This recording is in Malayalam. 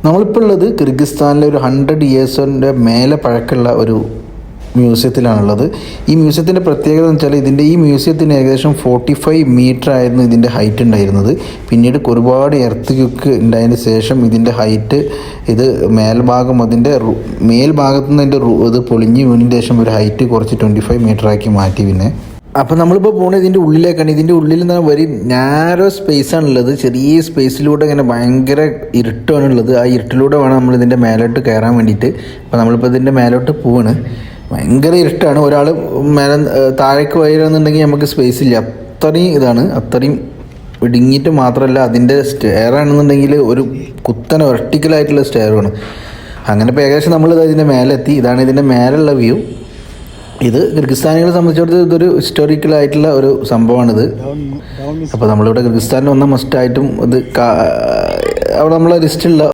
നമ്മളിപ്പോൾ ഉള്ളത് കിർഗിസ്ഥാനിലെ ഒരു 100 ഇയേഴ്സിൻ്റെ മേലെ പഴക്കമുള്ള ഒരു മ്യൂസിയത്തിലാണുള്ളത്. ഈ മ്യൂസിയത്തിൻ്റെ പ്രത്യേകത എന്ന് വെച്ചാൽ ഈ മ്യൂസിയത്തിന് ഏകദേശം 45 മീറ്റർ ആയിരുന്നു ഇതിൻ്റെ ഹൈറ്റ് ഉണ്ടായിരുന്നത്. പിന്നീട് ഒരുപാട് എർത്ത് ക്യുക്ക് ഉണ്ടായതിന് ശേഷം ഇതിൻ്റെ ഹൈറ്റ് മേൽഭാഗം അതിൻ്റെ മേൽഭാഗത്തു നിന്ന് ഇത് പൊളിഞ്ഞ് വീണിന് ശേഷം ഒരു ഹൈറ്റ് കുറച്ച് 25 മീറ്റർ ആക്കി മാറ്റി. പിന്നെ അപ്പോൾ നമ്മളിപ്പോൾ പോകുന്നത് ഇതിൻ്റെ ഉള്ളിലേക്കാണ്. ഇതിൻ്റെ ഉള്ളിൽ നിന്ന് വെരി നാരോ സ്പേസാണുള്ളത്. ചെറിയ സ്പേസിലൂടെ ഇങ്ങനെ ഭയങ്കര ഇരുട്ടാണുള്ളത്. ആ ഇരുട്ടിലൂടെ വേണം നമ്മൾ ഇതിൻ്റെ മേലോട്ട് കയറാൻ വേണ്ടിയിട്ട്. അപ്പോൾ നമ്മളിപ്പോൾ ഇതിൻ്റെ മേലോട്ട് പോവാണ്. ഭയങ്കര ഇരുട്ടാണ്. ഒരാൾ താഴേക്ക് വരികയാണെന്നുണ്ടെങ്കിൽ നമുക്ക് സ്പേസ് ഇല്ല. അത്രയും ഇടുങ്ങിയിട്ട് മാത്രമല്ല, അതിൻ്റെ സ്റ്റെയർ ആണെന്നുണ്ടെങ്കിൽ ഒരു കുത്തനെ വെർട്ടിക്കലായിട്ടുള്ള സ്റ്റെയറുമാണ്. അങ്ങനെ ഇപ്പോൾ ഏകദേശം നമ്മൾ ഇതിൻ്റെ മേലെത്തി. ഇതാണ് ഇതിൻ്റെ മേലുള്ള വ്യൂ. ഇത് കിർഗിസ്ഥാനികളെ സംബന്ധിച്ചിടത്തോളം ഇതൊരു ഹിസ്റ്റോറിക്കലായിട്ടുള്ള ഒരു സംഭവമാണിത്. അപ്പോൾ നമ്മളിവിടെ കിർഗിസ്ഥാനിൽ വന്ന മസ്റ്റായിട്ടും ഇത് അവിടെ നമ്മളെ ലിസ്റ്റിലുള്ള